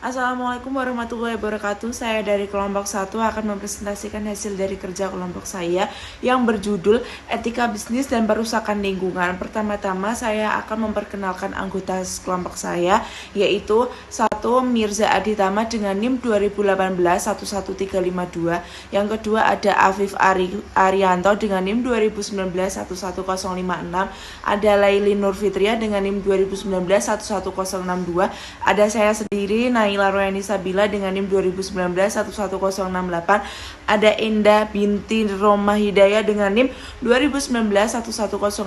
Assalamualaikum warahmatullahi wabarakatuh. Saya dari kelompok 1 akan mempresentasikan hasil dari kerja kelompok saya yang berjudul Etika Bisnis dan Perusahaan Lingkungan. Pertama-tama saya akan memperkenalkan anggota kelompok saya, yaitu 1. Mirza Aditama dengan NIM 2018-11352. Yang kedua ada Afif Arianto dengan NIM 2019-11056. Ada Laili Nurfitria dengan NIM 2019-11062. Ada saya sendiri, Naila Royani Sabila dengan NIM 2019-11068. Ada Endah binti Roma Hidayah dengan NIM 2019-11069.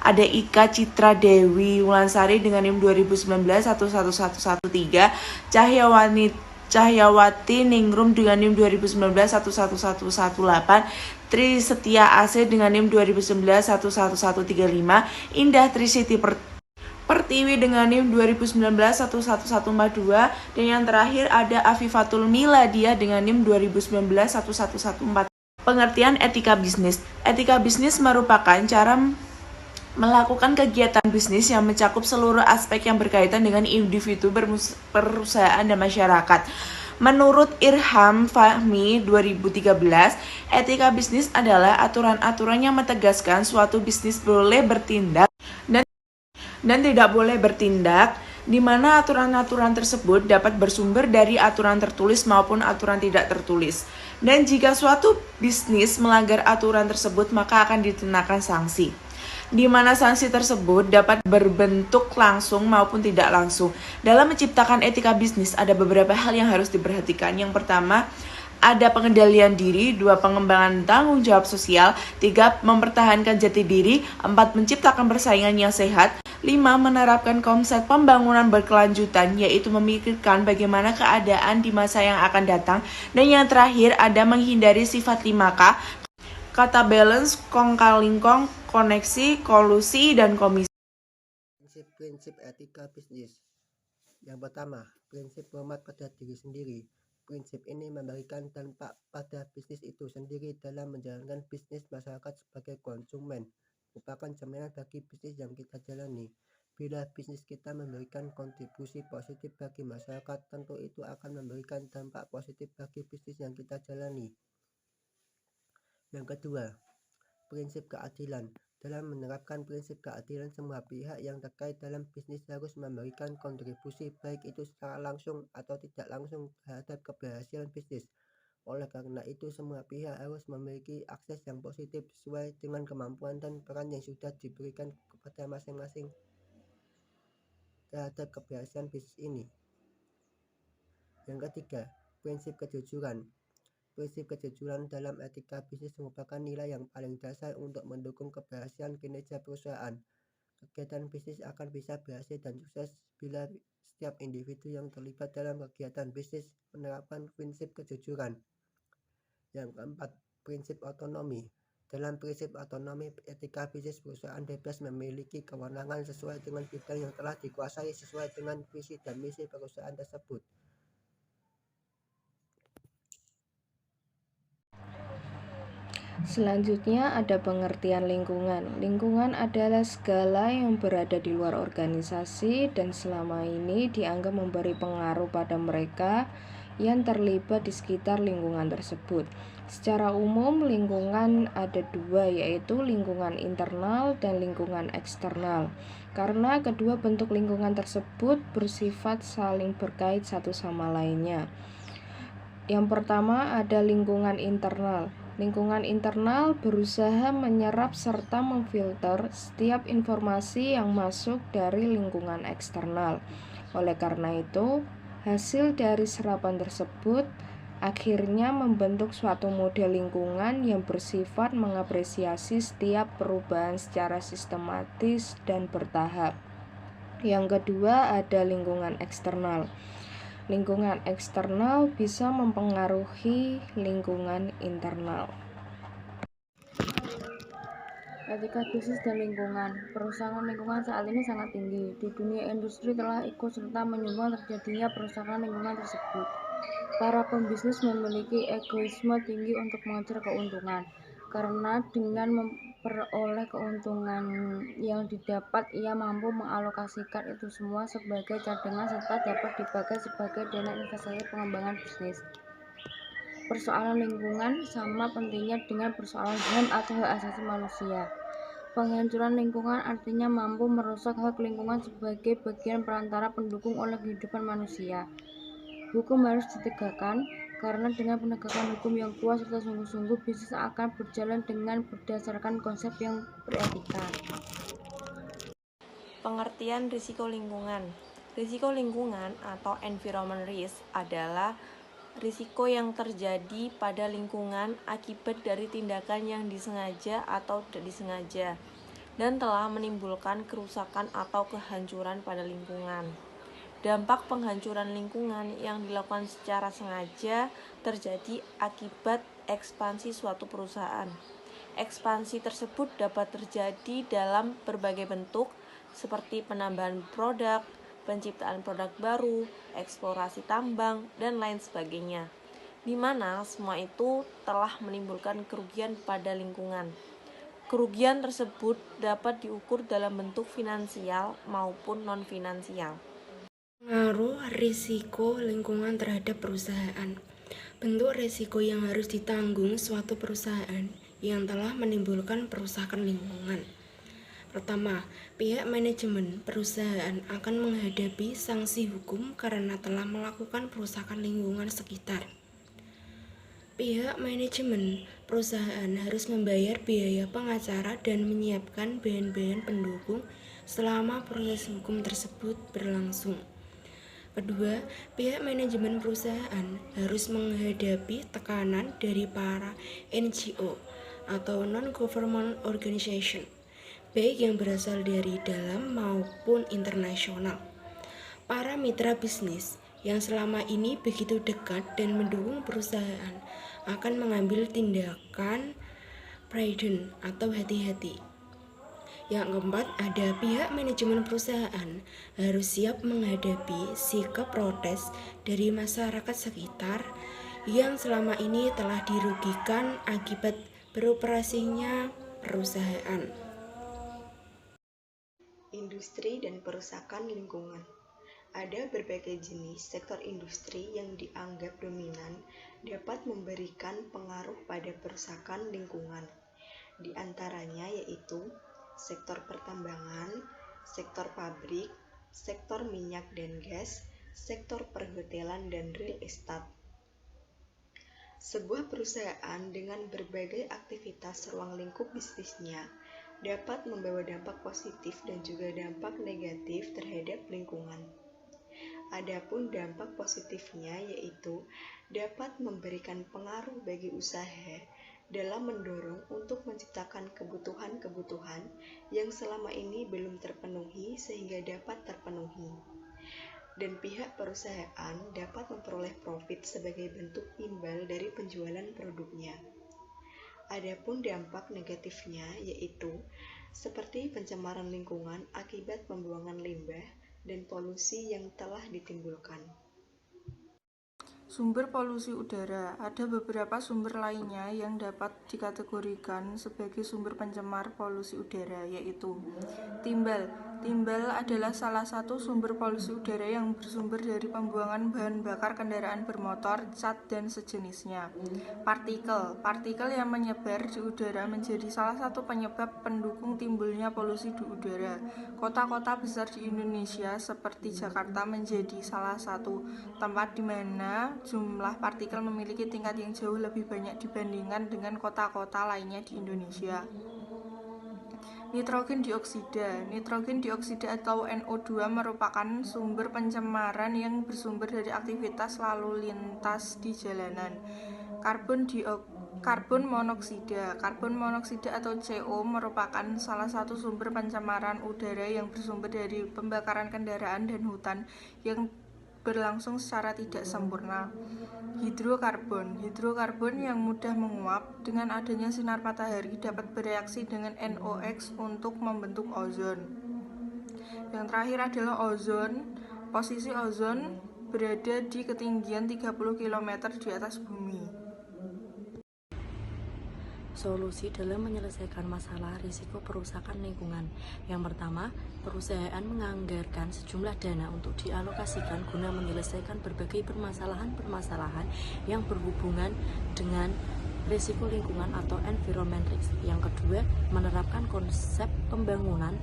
Ada Ika Citra Dewi Wulansari dengan NIM 2019-11113. Cahyawati Ningrum dengan NIM 2019-11118. Tri Setia AC dengan NIM 2019-11135. Indah Trisiti Pertiwi dengan NIM 2019-11142. Dan yang terakhir ada Afifatul Miladia dengan NIM 2019-11114. Pengertian etika bisnis. Etika bisnis merupakan cara melakukan kegiatan bisnis yang mencakup seluruh aspek yang berkaitan dengan individu, perusahaan, dan masyarakat. Menurut Irham Fahmi 2013, etika bisnis adalah aturan-aturan yang menegaskan suatu bisnis boleh bertindak dan tidak boleh bertindak, di mana aturan-aturan tersebut dapat bersumber dari aturan tertulis maupun aturan tidak tertulis. Dan jika suatu bisnis melanggar aturan tersebut, maka akan dikenakan sanksi, di mana sanksi tersebut dapat berbentuk langsung maupun tidak langsung. Dalam menciptakan etika bisnis, ada beberapa hal yang harus diperhatikan. Yang pertama, ada pengendalian diri. 2. Pengembangan tanggung jawab sosial. 3. Mempertahankan jati diri. 4. Menciptakan persaingan yang sehat. 5. Menerapkan konsep pembangunan berkelanjutan, yaitu memikirkan bagaimana keadaan di masa yang akan datang. Dan yang terakhir ada menghindari sifat 5K, kata balance, kong-kali-kong, koneksi, kolusi, dan komisi. Prinsip etika bisnis. Yang pertama, prinsip hormat pada diri sendiri. Prinsip ini memberikan dampak pada bisnis itu sendiri dalam menjalankan bisnis. Masyarakat sebagai konsumen merupakan cerminan bagi bisnis yang kita jalani. Bila bisnis kita memberikan kontribusi positif bagi masyarakat, tentu itu akan memberikan dampak positif bagi bisnis yang kita jalani. Yang kedua, prinsip keadilan. Dalam menerapkan prinsip keadilan, semua pihak yang terkait dalam bisnis harus memberikan kontribusi, baik itu secara langsung atau tidak langsung, terhadap keberhasilan bisnis. Oleh karena itu, semua pihak harus memiliki akses yang positif sesuai dengan kemampuan dan peran yang sudah diberikan kepada masing-masing terhadap keberhasilan bisnis ini. Yang ketiga, prinsip kejujuran. Prinsip kejujuran dalam etika bisnis merupakan nilai yang paling dasar untuk mendukung keberhasilan kinerja perusahaan. Kegiatan bisnis akan bisa berhasil dan sukses bila setiap individu yang terlibat dalam kegiatan bisnis menerapkan prinsip kejujuran. Yang keempat, prinsip otonomi. Dalam prinsip otonomi etika bisnis, perusahaan bebas memiliki kewenangan sesuai dengan bidang yang telah dikuasai sesuai dengan visi dan misi perusahaan tersebut. Selanjutnya ada pengertian lingkungan. Lingkungan adalah segala yang berada di luar organisasi dan selama ini dianggap memberi pengaruh pada mereka yang terlibat di sekitar lingkungan tersebut. Secara umum, lingkungan ada dua, yaitu lingkungan internal dan lingkungan eksternal. Karena kedua bentuk lingkungan tersebut bersifat saling berkait satu sama lainnya. Yang pertama ada lingkungan internal. Lingkungan internal berusaha menyerap serta memfilter setiap informasi yang masuk dari lingkungan eksternal. Oleh karena itu, hasil dari serapan tersebut akhirnya membentuk suatu model lingkungan yang bersifat mengapresiasi setiap perubahan secara sistematis dan bertahap. Yang kedua ada lingkungan eksternal. Lingkungan eksternal bisa mempengaruhi lingkungan internal. Etika bisnis dan lingkungan. Perusahaan lingkungan saat ini sangat tinggi. Di dunia industri telah ikut serta menyumbang terjadinya perusahaan lingkungan tersebut. Para pembisnis memiliki egoisme tinggi untuk mengejar keuntungan, karena dengan memperoleh keuntungan yang didapat, ia mampu mengalokasikan itu semua sebagai cadangan serta dapat dipakai sebagai dana investasi pengembangan bisnis. Persoalan lingkungan sama pentingnya dengan persoalan HAM atau hak asasi manusia. Penghancuran lingkungan artinya mampu merusak hak lingkungan sebagai bagian perantara pendukung oleh kehidupan manusia. Hukum harus ditegakkan, karena dengan penegakan hukum yang kuat serta sungguh-sungguh, bisnis akan berjalan dengan berdasarkan konsep yang beretika. Pengertian risiko lingkungan. Risiko lingkungan atau environment risk adalah risiko yang terjadi pada lingkungan akibat dari tindakan yang disengaja atau tidak disengaja dan telah menimbulkan kerusakan atau kehancuran pada lingkungan. Dampak penghancuran lingkungan yang dilakukan secara sengaja terjadi akibat ekspansi suatu perusahaan. Ekspansi tersebut dapat terjadi dalam berbagai bentuk, seperti penambahan produk, penciptaan produk baru, eksplorasi tambang, dan lain sebagainya, di mana semua itu telah menimbulkan kerugian pada lingkungan. Kerugian tersebut dapat diukur dalam bentuk finansial maupun non-finansial. Pengaruh risiko lingkungan terhadap perusahaan. Bentuk risiko yang harus ditanggung suatu perusahaan yang telah menimbulkan perusakan lingkungan. Pertama, pihak manajemen perusahaan akan menghadapi sanksi hukum karena telah melakukan perusakan lingkungan sekitar. Pihak manajemen perusahaan harus membayar biaya pengacara dan menyiapkan bahan-bahan pendukung selama proses hukum tersebut berlangsung. Kedua, pihak manajemen perusahaan harus menghadapi tekanan dari para NGO atau non-government organization, baik yang berasal dari dalam maupun internasional. Para mitra bisnis yang selama ini begitu dekat dan mendukung perusahaan akan mengambil tindakan prudent atau hati-hati. Yang keempat, ada pihak manajemen perusahaan harus siap menghadapi sikap protes dari masyarakat sekitar yang selama ini telah dirugikan akibat beroperasinya perusahaan. Industri dan perusakan lingkungan. Ada berbagai jenis sektor industri yang dianggap dominan dapat memberikan pengaruh pada perusakan lingkungan. Di antaranya yaitu sektor pertambangan, sektor pabrik, sektor minyak dan gas, sektor perhotelan dan real estate. Sebuah perusahaan dengan berbagai aktivitas ruang lingkup bisnisnya dapat membawa dampak positif dan juga dampak negatif terhadap lingkungan. Adapun dampak positifnya yaitu dapat memberikan pengaruh bagi usaha dalam mendorong untuk menciptakan kebutuhan-kebutuhan yang selama ini belum terpenuhi sehingga dapat terpenuhi. Dan pihak perusahaan dapat memperoleh profit sebagai bentuk imbal dari penjualan produknya. Adapun dampak negatifnya yaitu seperti pencemaran lingkungan akibat pembuangan limbah dan polusi yang telah ditimbulkan. Sumber polusi udara. Ada beberapa sumber lainnya yang dapat dikategorikan sebagai sumber pencemar polusi udara, yaitu timbal. Timbal adalah salah satu sumber polusi udara yang bersumber dari pembuangan bahan bakar kendaraan bermotor, cat, dan sejenisnya. Partikel. Partikel yang menyebar di udara menjadi salah satu penyebab pendukung timbulnya polusi di udara. Kota-kota besar di Indonesia seperti Jakarta menjadi salah satu tempat di mana jumlah partikel memiliki tingkat yang jauh lebih banyak dibandingkan dengan kota-kota lainnya di Indonesia. Nitrogen dioksida. Nitrogen dioksida atau NO2 merupakan sumber pencemaran yang bersumber dari aktivitas lalu lintas di jalanan. Karbon monoksida. Karbon monoksida atau CO merupakan salah satu sumber pencemaran udara yang bersumber dari pembakaran kendaraan dan hutan yang berlangsung secara tidak sempurna. Hidrokarbon. Hidrokarbon yang mudah menguap dengan adanya sinar matahari dapat bereaksi dengan NOx untuk membentuk ozon. Yang terakhir adalah ozon. Posisi ozon berada di ketinggian 30 km di atas bumi. Solusi dalam menyelesaikan masalah risiko perusakan lingkungan. Yang pertama, perusahaan menganggarkan sejumlah dana untuk dialokasikan guna menyelesaikan berbagai permasalahan-permasalahan yang berhubungan dengan risiko lingkungan atau environment risk. Yang kedua, menerapkan konsep pembangunan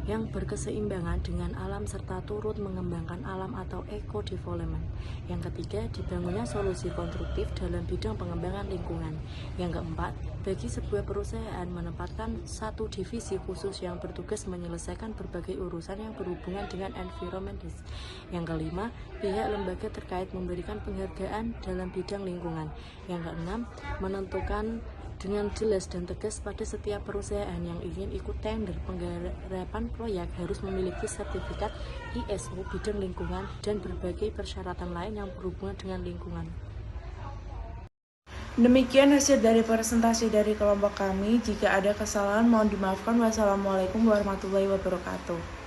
yang berkeseimbangan dengan alam serta turut mengembangkan alam atau eco-development. Yang ketiga, dibangunnya solusi konstruktif dalam bidang pengembangan lingkungan. Yang keempat, bagi sebuah perusahaan menempatkan satu divisi khusus yang bertugas menyelesaikan berbagai urusan yang berhubungan dengan environment risk. Yang kelima, pihak lembaga terkait memberikan penghargaan dalam bidang lingkungan. Yang keenam, menentukan dengan jelas dan tegas pada setiap perusahaan yang ingin ikut tender penggarapan proyek harus memiliki sertifikat ISO bidang lingkungan dan berbagai persyaratan lain yang berhubungan dengan lingkungan. Demikian hasil dari presentasi dari kelompok kami. Jika ada kesalahan mohon dimaafkan. Wassalamualaikum warahmatullahi wabarakatuh.